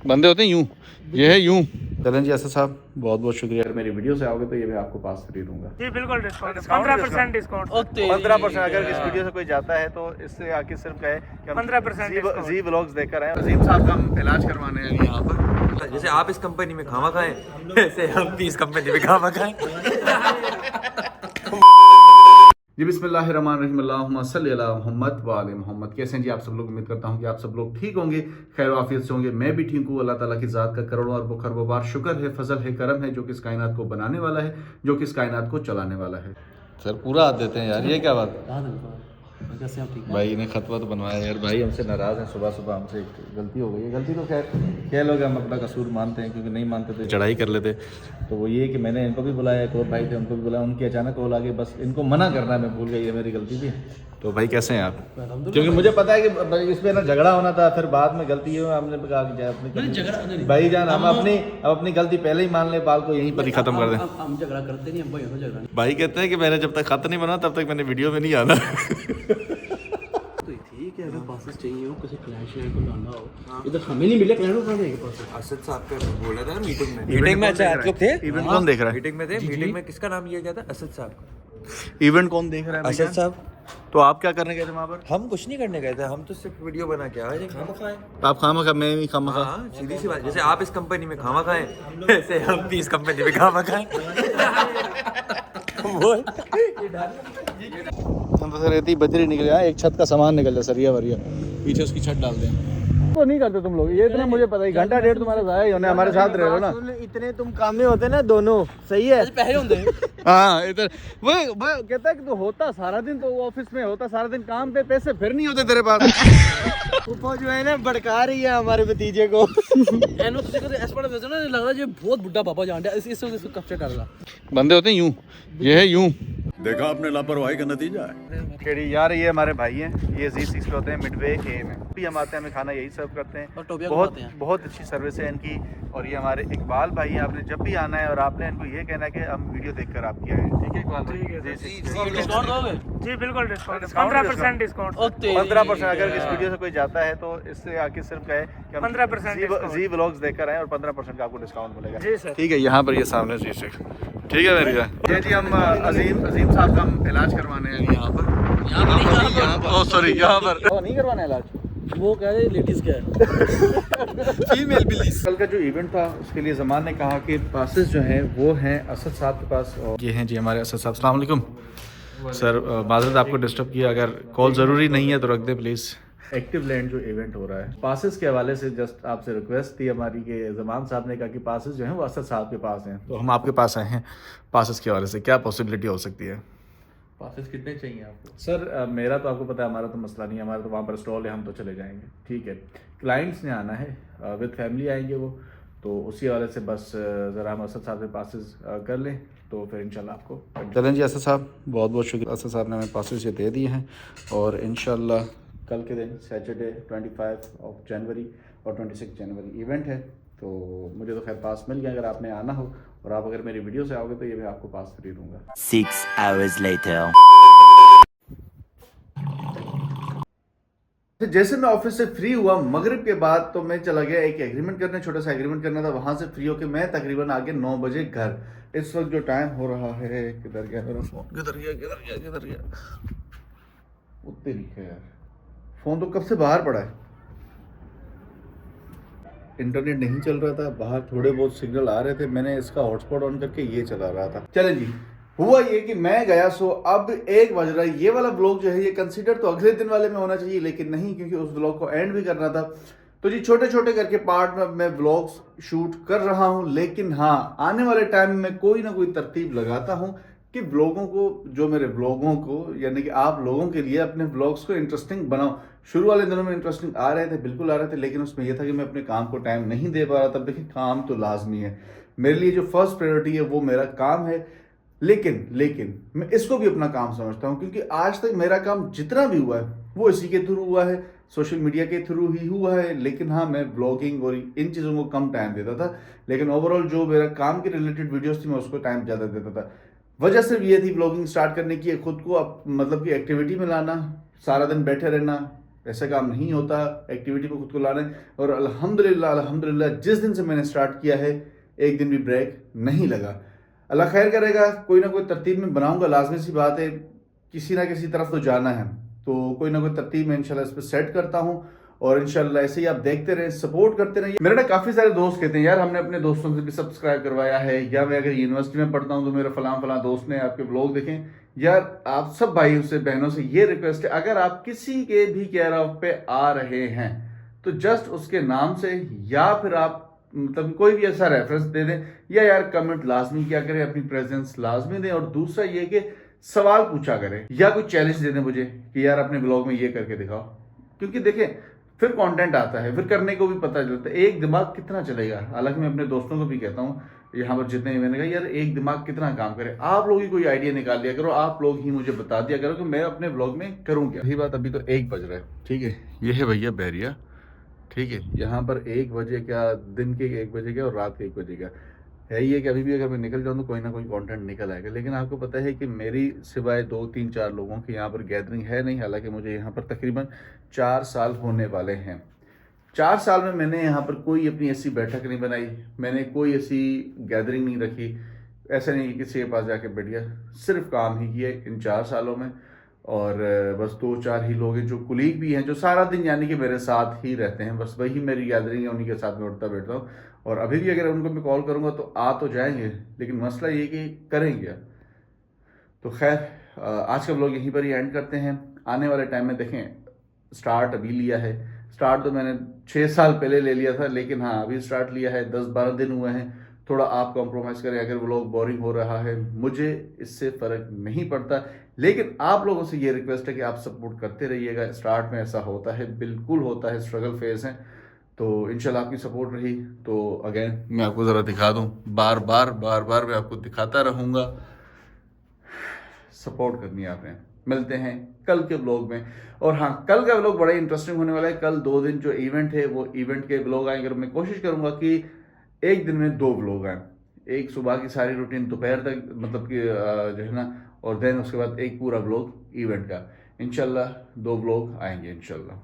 बंदे होते हैं यूं, ये है यूं। चलें जी असद साहब, बहुत बहुत शुक्रिया। अगर मेरी वीडियो से आओगे तो ये मैं आपको पास फ्री दूंगा जी बिल्कुल डिस्काउंट 15% डिस्काउंट 15%। अगर इस वीडियो से कोई जाता है तो इससे आके सिर्फ कहे कि 15% जी व्लॉग्स देखकर आए। अजीम साहब का हम इलाज करवाने हैं यहाँ पर। जैसे आप इस कंपनी में खामा खाएं वैसे हम भी इस कंपनी में खामा खाएं। जी बिस्मिल्लाहिर्रहमानिर्रहीम, अल्लाहुम्मा सल्ली अला मुहम्मद व आले मोहम्मद। कैसे हैं जी आप सब लोग? उम्मीद करता हूँ कि आप सब लोग ठीक होंगे, खैर आफियत से होंगे। मैं भी ठीक हूँ। अल्लाह ताला की ज़ात का करोड़ों और खरबों बार शुक्र है, फजल है, करम है, जो कि इस कायनात को बनाने वाला है, जो कि इस कायनात को चलाने वाला है। सर पूरा हाथ देते हैं यार, ये क्या बात? भाई ने खतवा तो बनवाया यार, भाई हमसे नाराज़ हैं। सुबह सुबह हमसे एक गलती हो गई है। गलती तो खैर कह लोग हम अपना कसूर मानते हैं, क्योंकि नहीं मानते तो चढ़ाई कर लेते। तो वो ये कि मैंने इनको भी बुलाया, एक और भाई थे उनको भी बुलाया, उनकी अचानक कॉल आ गई, बस इनको मना करना मैं भूल गई, ये मेरी गलती थी। तो भाई कैसे हैं आप? क्योंकि मुझे पता है कि इस पर ना झगड़ा होना था, फिर बाद में गलती है, हमने कहा कि अपनी भाई जान हम अपनी गलती पहले ही मान ले, बाल को यहीं पर ही खत्म कर दें। हम झगड़ा करते नहीं, हम भाई होता झगड़ा। भाई कहते हैं कि मैंने जब तक खत नहीं बना तब तक मैंने वीडियो में नहीं आना। तो ठीक है, अगर पासेस चाहिए हो, किसी क्लाइंट शेयर को लाना हो, इधर हमें नहीं मिले, क्लाइंट को कहाँ देंगे पासेस? असद साहब का बोला था मीटिंग में अच्छा आप लोग थे, इवेंट कौन देख रहा है? मीटिंग में किसका नाम लिया गया था? असद साहब का। इवेंट कौन देख रहा है? असद साहब। तो आप क्या करने गए थे वहाँ पर? हम कुछ नहीं करने गए थे, हम तो सिर्फ वीडियो बना के आए थे। खामा खाएं। आप खामा खा, मैं भी खामा खा। हाँ सीधी सी बात, जैसे आप इस कंपनी में खामा खाएं वैसे हम भी इस कंपनी में खामा खाएं। हम तो सर रेती बजरी निकल गया, एक छत का सामान निकल जाए, सरिया वरिया पीछे उसकी छत डाल दें। तो नहीं करते तुम लोग ये, इतना मुझे पता है। घंटा डेढ़ तुम्हारा ज़ाया ही होने, हमारे साथ रह लो ना। इतने तुम काम में होते ना दोनों, सही है। पहले होंगे हाँ इधर वो कहता है कि तू होता सारा दिन, तो ऑफिस में होता सारा दिन काम पे, पैसे फिर नहीं होते तेरे पास। वो जो है ना भड़का रही है हमारे भतीजे को। एनो तो देखो ऐसा पड़ा वैसे ना लग रहा है, ये बहुत बुड्ढा पापा जानता है, इसको कब से कर रहा। बंदे होते हैं यूं, ये है यूं। देखा आपने लापरवाही का नतीजा है। खेड़ी यार, ये हमारे भाई हैं, ये अजीज सिक्स पे होते हैं मिडवे ए में। भी हम आते हैं, हमें खाना यही सर्व करते हैं, और टोपियाँ बहुत खिलाते हैं। बहुत अच्छी सर्विस है इनकी। और ये हमारे इकबाल भाई हैं, आपने जब भी आना है और आपने इनको ये कहना है कि हम वीडियो देखकर आपकी आए। ठीक है इकबाल भाई? डिस्काउंट दोगे? जी बिल्कुल डिस्काउंट 15% डिस्काउंट 15%। अगर इस वीडियो से कोई जाता है तो इससे आके सिर्फ कहे कि 15% जी व्लॉग्स देखकर आए और 15% का आपको डिस्काउंट मिलेगा। जी सर। ठीक है, यहाँ पर ये सामने जी से ठीक है मेरी जी जी, हम अजीम साहब का हम इलाज करवाने हैं यहाँ पर। सॉरी यहाँ पर नहीं करवाना इलाज, वो कह रहे लेडीज का है। Female Belize. कल का जो इवेंट था उसके लिए ज़मान ने कहा कि पासेस जो हैं वो हैं असद साहब के पास। और ये हैं जी हमारे असद साहब। अस्सलाम वालेकुम सर, माजरत आपको डिस्टर्ब किया, अगर कॉल ज़रूरी नहीं है तो रख दे प्लीज़। एक्टिव लैंड जो इवेंट हो रहा है, पासेस के हवाले से जस्ट आपसे रिक्वेस्ट थी हमारी कि जमान साहब ने कहा कि पासेस जो हैं वो असद साहब के पास हैं, तो हम आपके पास आए हैं पासेस के हवाले से, क्या पॉसिबिलिटी हो सकती है? पासेस कितने चाहिए आपको? सर मेरा तो आपको पता है, हमारा तो मसला नहीं है, हमारा तो वहाँ पर स्टॉल है, हम तो चले जाएंगे। ठीक है, क्लाइंट्स ने आना है, विद फैमिली आएंगे वो, तो उसी हवाले से बस ज़रा हम असद साहब से पासेस कर लें तो फिर इंशाल्लाह आपको। चलें जी असद साहब, बहुत बहुत शुक्रिया। असद साहब ने हमें पासेस ये दे दिए हैं, और इंशाल्लाह कल के दिन सैटरडे 25 जनवरी और 26 जनवरी इवेंट है, तो मुझे तो खैर पास मिल गया। अगर आपने आना हो और आप अगर मेरी वीडियो से आओगे तो ये मैं आपको पास फ्री दूंगा। 6 hours later. जैसे मैं ऑफिस से फ्री हुआ मगरिब के बाद, तो मैं चला गया एक एग्रीमेंट करने, छोटा सा एग्रीमेंट करना था। वहां से फ्री होकर मैं तकरीबन आगे 9 बजे घर। इस वक्त जो टाइम हो रहा है, किधर गया मेरा फोन, किधर गया उत्ते लिखे यार, फोन तो कब से बाहर पड़ा है, इंटरनेट नहीं चल रहा था, बाहर थोड़े बहुत सिग्नल आ रहे थे, मैंने इसका हॉटस्पॉट ऑन करके ये चला रहा था। चलें जी, हुआ ये कि मैं गया, सो अब 1 बज रहा है। ये वाला ब्लॉग जो है ये कंसीडर तो अगले दिन वाले में होना चाहिए, लेकिन नहीं, क्योंकि उस ब्लॉग को एंड भी करना था। तो जी छोटे छोटे करके पार्ट में मैं ब्लॉग्स शूट कर रहा हूँ, लेकिन हाँ आने वाले टाइम में कोई ना कोई तरतीब लगाता हूँ कि ब्लॉगों को, जो मेरे ब्लॉगों को यानी कि आप लोगों के लिए अपने ब्लॉग्स को इंटरेस्टिंग बनाऊं। शुरू वाले दिनों में इंटरेस्टिंग आ रहे थे, बिल्कुल आ रहे थे, लेकिन उसमें यह था कि मैं अपने काम को टाइम नहीं दे पा रहा था। देखिए काम तो लाजमी है, मेरे लिए जो फर्स्ट प्रायोरिटी है वो मेरा काम है, लेकिन मैं इसको भी अपना काम समझता हूँ, क्योंकि आज तक मेरा काम जितना भी हुआ है वो इसी के थ्रू हुआ है, सोशल मीडिया के थ्रू ही हुआ है। लेकिन हाँ, मैं ब्लॉगिंग और इन चीज़ों को कम टाइम देता था, लेकिन ओवरऑल जो मेरा काम के रिलेटेड वीडियोस थी मैं उसको टाइम ज़्यादा देता था। वजह सिर्फ ये थी ब्लॉगिंग स्टार्ट करने की, खुद को मतलब कि एक्टिविटी में लाना, सारा दिन बैठे रहना, ऐसा काम नहीं होता, एक्टिविटी को खुद को लाना है। और अल्हम्दुलिल्लाह जिस दिन से मैंने स्टार्ट किया है एक दिन भी ब्रेक नहीं लगा। अल्लाह खैर करेगा, कोई ना कोई तरतीब में बनाऊंगा, लाजमी सी बात है, किसी ना किसी तरफ तो जाना है, तो कोई ना कोई तरतीब में इंशाल्लाह इस पर सेट करता हूँ। और इंशाल्लाह ऐसे ही आप देखते रहें, सपोर्ट करते रहिए। मेरे ना काफ़ी सारे दोस्त कहते हैं यार हमने अपने दोस्तों से भी सब्सक्राइब करवाया है, या मैं अगर यूनिवर्सिटी में पढ़ता हूँ तो मेरे फलां दोस्त ने आपके ब्लॉग देखें। यार आप सब भाइयों से बहनों से ये रिक्वेस्ट है, अगर आप किसी के भी केयर ऑफ पे आ रहे हैं तो जस्ट उसके नाम से या फिर आप मतलब कोई भी ऐसा रेफरेंस दे दें, या यार कमेंट लाजमी किया करें, अपनी प्रेजेंस लाजमी दें। और दूसरा ये कि सवाल पूछा करें या कोई चैलेंज दे दें मुझे कि यार अपने ब्लॉग में ये करके दिखाओ, क्योंकि देखें फिर कंटेंट आता है, फिर करने को भी पता चलता है। एक दिमाग कितना चलेगा, हालांकि मैं अपने दोस्तों को भी कहता हूँ यहाँ पर जितने भी, मैंने कहा यार एक दिमाग कितना काम करे, आप लोग ही कोई आइडिया निकाल दिया करो, आप लोग ही मुझे बता दिया करो कि मैं अपने ब्लॉग में करूँ क्या। यही बात, अभी तो 1 बज रहा है, ठीक है, ये है भैया बहरिया, ठीक है, यहाँ पर 1 बजे क्या, दिन के 1 बजे क्या और रात के 1 बजे क्या है, ये कि अभी भी अगर मैं निकल जाऊँ तो कोई ना कोई कंटेंट निकल आएगा। लेकिन आपको पता है कि मेरी सिवाय 2 3 4 लोगों की यहाँ पर गैदरिंग है नहीं, हालांकि मुझे यहाँ पर तकरीबन 4 साल होने वाले हैं। 4 साल में मैंने यहाँ पर कोई अपनी ऐसी बैठक नहीं बनाई, मैंने कोई ऐसी गैदरिंग नहीं रखी, ऐसा नहीं कि किसी के पास जाके बैठ गया, सिर्फ काम ही किए इन 4 सालों में। और बस 2-4 ही लोग हैं जो कुलीग भी हैं, जो सारा दिन यानी कि मेरे साथ ही रहते हैं, बस वही मेरी गैदरिंग है, उन्हीं के साथ मैं उठता बैठता हूँ। और अभी भी अगर उनको मैं कॉल करूँगा तो आ तो जाएंगे, लेकिन मसला ये कि करेंगे। तो खैर आज का व्लॉग यहीं पर ही एंड करते हैं। आने वाले टाइम में देखें, स्टार्ट अभी लिया है, स्टार्ट तो मैंने 6 साल पहले ले लिया था, लेकिन हाँ अभी स्टार्ट लिया है, 10-12 दिन हुए हैं। थोड़ा आप कॉम्प्रोमाइज़ करें, अगर व्लॉग बोरिंग हो रहा है मुझे इससे फ़र्क नहीं पड़ता, लेकिन आप लोगों से ये रिक्वेस्ट है कि आप सपोर्ट करते रहिएगा। स्टार्ट में ऐसा होता है, बिल्कुल होता है, स्ट्रगल फेज़ है, तो इंशाल्लाह आपकी सपोर्ट रही तो अगेन मैं आपको ज़रा दिखा दूँ, बार बार मैं आपको दिखाता रहूँगा। सपोर्ट करनी है आपने। मिलते हैं कल के ब्लॉग में। और हाँ, कल का ब्लॉग बड़ा इंटरेस्टिंग होने वाला है। कल 2 दिन जो इवेंट है वो इवेंट के ब्लॉग आएंगे, और मैं कोशिश करूँगा कि एक दिन में 2 ब्लॉग आएँ, एक सुबह की सारी रूटीन दोपहर तक मतलब कि जो है ना, और देन उसके बाद एक पूरा ब्लॉग इवेंट का। इंशाल्लाह 2 ब्लॉग आएंगे इंशाल्लाह।